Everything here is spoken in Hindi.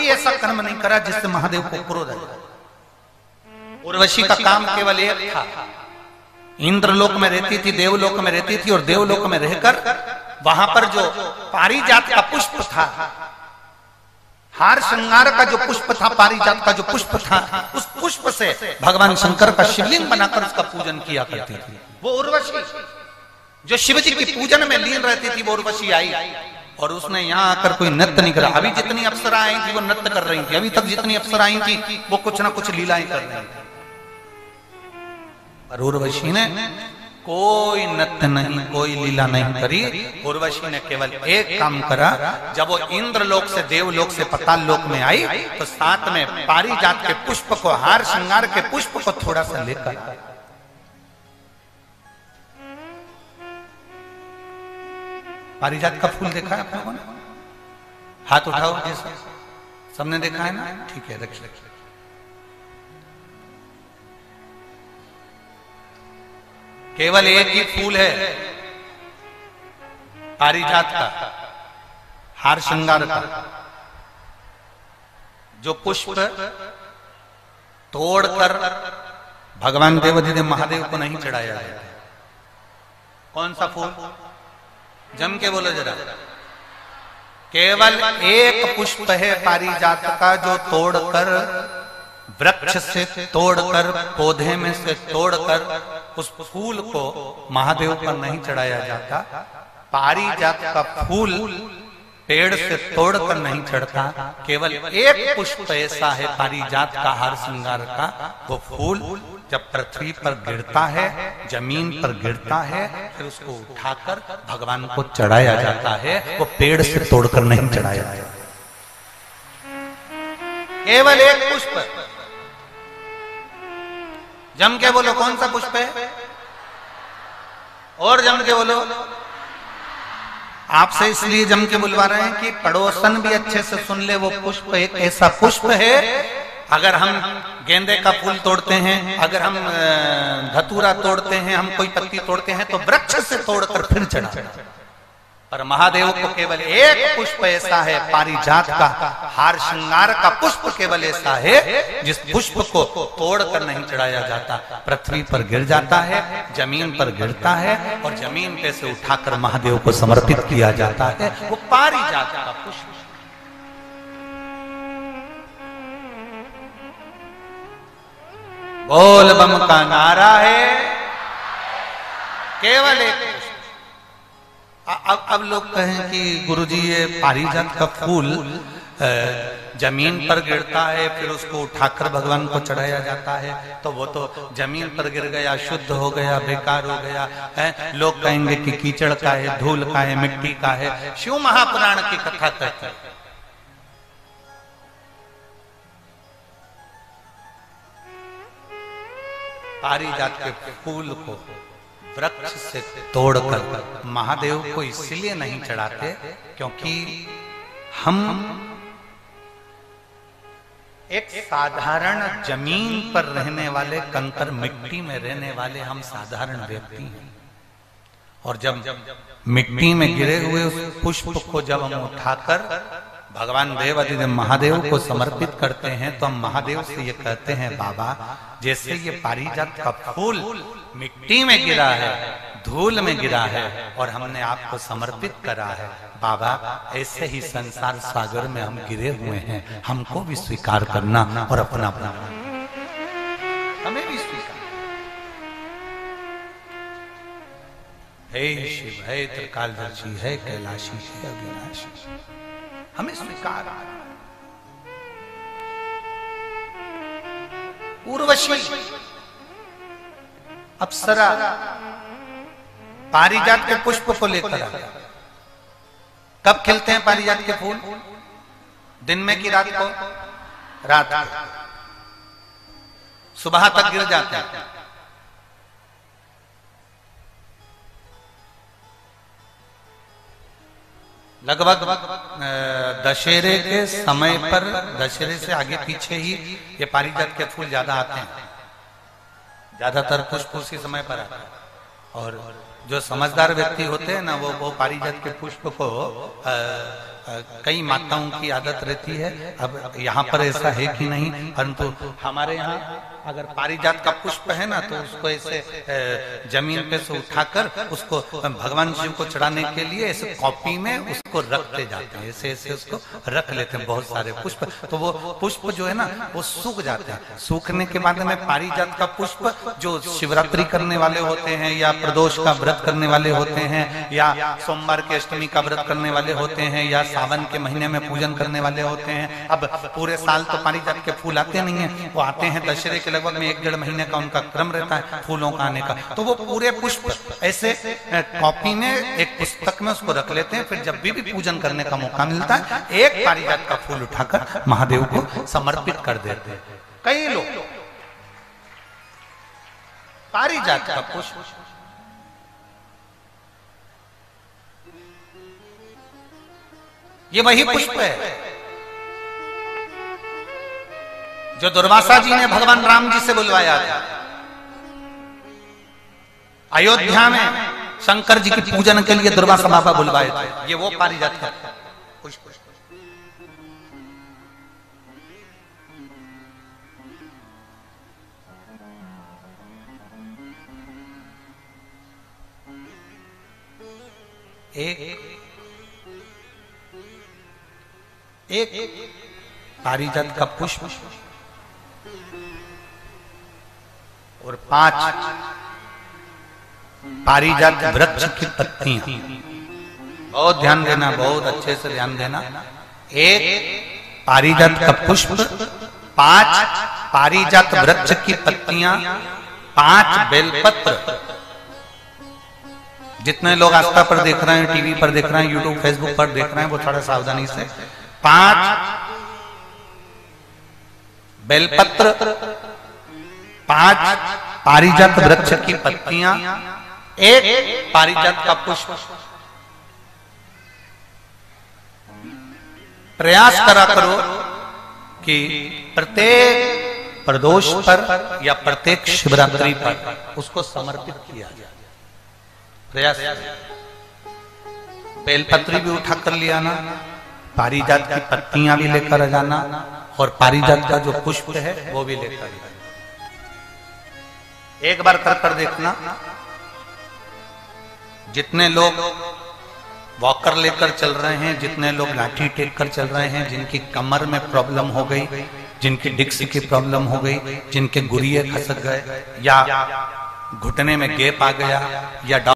कोई ऐसा कर्म नहीं करा जिससे महादेव को क्रोध आया। उर्वशी का काम केवल एक था, इंद्रलोक में रहती थी, देवलोक में रहती थी, और देवलोक में रहकर वहां पर जो पारिजात का पुष्प था, हार श्रृंगार का जो पुष्प था, पारिजात का जो पुष्प था, उस पुष्प से भगवान शंकर का शिवलिंग बनाकर उसका पूजन किया करती थी। वो उर्वशी जो शिव जी की पूजन में लीन रहती थी, वो उर्वशी आई और उसने यहाँ आकर कोई नृत्य नहीं करा। अभी जितनी अप्सरा आई थी वो नृत्य कर रही थी, अभी तक जितनी अप्सरा आई थी वो कुछ ना कुछ लीलाएं कर रही थी, पर उर्वशी ने कोई नृत्य नहीं, कोई लीला नहीं करी। उर्वशी ने केवल एक काम करा, जब वो इंद्रलोक से देवलोक से पाताल लोक में आई तो साथ में पारिजात के पुष्प को, हार श्रृंगार के पुष्प को थोड़ा सा लेकर, पारिजात का फूल देखा है आप लोगों ने? हाथ उठाओ, जैसा सबने देखा है ना? ठीक है, रखिए। केवल एक ही फूल है पारिजात का, हार श्रृंगार का, जो पुष्प तोड़कर भगवान देवाधिदेव महादेव को नहीं चढ़ाया जाता। कौन सा फूल? जम के बोलो जरा। केवल एक पुष्प है पारिजात का जो तोड़कर, वृक्ष से तोड़कर, पौधे में से तोड़कर उस फूल को महादेव पर नहीं चढ़ाया जाता। पारिजात का फूल पेड़ से तोड़कर नहीं चढ़ता। केवल एक पुष्प ऐसा है पारिजात का, हार श्रृंगार का, वो फूल जब पृथ्वी पर गिरता है, जमीन पर गिरता है, फिर उसको उठाकर भगवान को चढ़ाया जाता है। वो पेड़ से तोड़कर नहीं चढ़ाया जाता। केवल एक पुष्प। जम के बोलो, कौन सा पुष्प है? और जम के बोलो। आपसे इसलिए जम के बुलवा रहे हैं कि पड़ोसन भी अच्छे से सुन ले। वो पुष्प एक ऐसा पुष्प है, अगर हम गेंदे का फूल तोड़ते हैं, अगर हम धतूरा तोड़ते हैं, हम कोई पत्ती तोड़ते हैं तो वृक्ष से तोड़कर फिर चढ़ाते हैं। पर महादेव को केवल एक पुष्प ऐसा है, पारिजात का हार श्रृंगार का पुष्प केवल ऐसा है जिस पुष्प को तोड़कर नहीं चढ़ाया जाता। पृथ्वी पर गिर जाता है, जमीन पर गिरता है और जमीन पे से उठाकर महादेव को समर्पित किया जाता है। वो पारिजात का पुष्प। बोल बम का नारा है, केवल एक। अब लोग कहें कि गुरुजी ये पारिजात का फूल जमीन पर गिरता है, फिर उसको उठाकर भगवान को चढ़ाया जाता है, तो वो तो जमीन पर गिर गया, शुद्ध हो गया, बेकार हो गया है। लोग कहेंगे कि कीचड़ का है, धूल का है, मिट्टी का है। शिव महापुराण की कथा कहती है पारिजात के फूल को वृक्ष से तोड़कर महादेव को इसलिए नहीं चढ़ाते क्योंकि हम एक साधारण जमीन पर रहने वाले, कंकर मिट्टी में रहने वाले हम साधारण व्यक्ति हैं। और जब मिट्टी में गिरे हुए उस पुष्प को जब हम उठाकर भगवान देवाधिदेव महादेव को समर्पित करते हैं तो हम महादेव से ये कहते हैं, बाबा जैसे ये पारिजात का फूल मिट्टी में गिरा है, धूल में गिरा है और हमने आपको समर्पित करा है, बाबा ऐसे ही संसार सागर में हम गिरे हुए हैं, हमको भी स्वीकार करना और अपना अपना हमें भी स्वीकार। हे शिव, हे त्रिकालदर्शी, है कैलाशी, है अविनाशी, हमें स्वीकार। उर्वशी अप्सरा पारिजात के पुष्प को लेकर आया। कब खिलते हैं पारिजात के फूल? दिन में कि रात को? रात को। सुबह तक गिर जाते हैं। लगभग दशहरे के समय पर, दशहरे से आगे पीछे ही ये पारिजात के फूल ज्यादा आते हैं। ज्यादातर पुष्प उसी समय पर आते हैं और जो समझदार व्यक्ति होते हैं ना, वो पारिजात के पुष्प को कई माताओं की आदत रहती है, अब यहाँ पर ऐसा है कि नहीं, परंतु हमारे यहाँ अगर पारिजात का पुष्प है ना तो उसको ऐसे जमीन पे से उठाकर उसको भगवान शिव को चढ़ाने के लिए ऐसे कॉपी में उसको रखते जाते हैं, ऐसे ऐसे उसको रख लेते हैं बहुत सारे पुष्प। तो वो पुष्प जो है ना वो सूख जाते हैं, सूखने के बाद में पारिजात का पुष्प जो शिवरात्रि करने वाले होते हैं या प्रदोष का व्रत करने वाले होते हैं या सोमवार के अष्टमी का व्रत करने वाले होते हैं या सावन के महीने में पूजन करने वाले होते हैं। अब पूरे साल तो पारिजात के फूल आते नहीं है, वो आते हैं दशहरे के लगभग में 1-1.5 महीने का उनका क्रम रहता है फूलों का आने का। तो वो पूरे पुष्प ऐसे कॉपी में एक पुस्तक में उसको रख लेते हैं, फिर जब भी पूजन करने का मौका मिलता है एक पारिजात का फूल उठाकर महादेव को समर्पित कर देते हैं। कई लोग पारिजात का पुष्प ये वही पुष्प है जो दुर्वासा जी ने भगवान राम जी से बुलवाया था अयोध्या में, शंकर जी की पूजन के लिए दुर्वासा बाबा बुलवाए थे। ये वो पारिजात का पुष्प। एक पारिजात का पुष्प और 5 पारिजात वृक्ष की पत्तियां। बहुत ध्यान देना, बहुत अच्छे से ध्यान देना। एक पारिजात का पुष्प, 5 पारिजात वृक्ष की पत्तियां, 5 बेलपत्र। जितने लोग आस्था पर देख रहे हैं, टीवी पर देख रहे हैं, यूट्यूब फेसबुक पर देख रहे हैं, वो थोड़ा सावधानी से 5 बेलपत्र, 5 पारिजात वृक्ष की पत्तियां, 1 पारिजात का पुष्प। प्रयास करा करो कि प्रत्येक प्रदोष पर या प्रत्येक शिवरात्रि पर उसको समर्पित किया जाए। प्रयास। बेलपत्री भी उठा कर ले आना, पारिजात की पत्तियां भी लेकर जाना और पारिजात का जो पुष्प है वो भी लेकर जाना। एक बार कर देखना। जितने लोग वॉकर लेकर चल रहे हैं, जितने लोग लाठी टेक कर चल रहे हैं, जिनकी कमर में प्रॉब्लम हो गई, जिनकी डिस्क की प्रॉब्लम हो गई, जिनके गुरिये खसक गए या घुटने में गैप आ गया या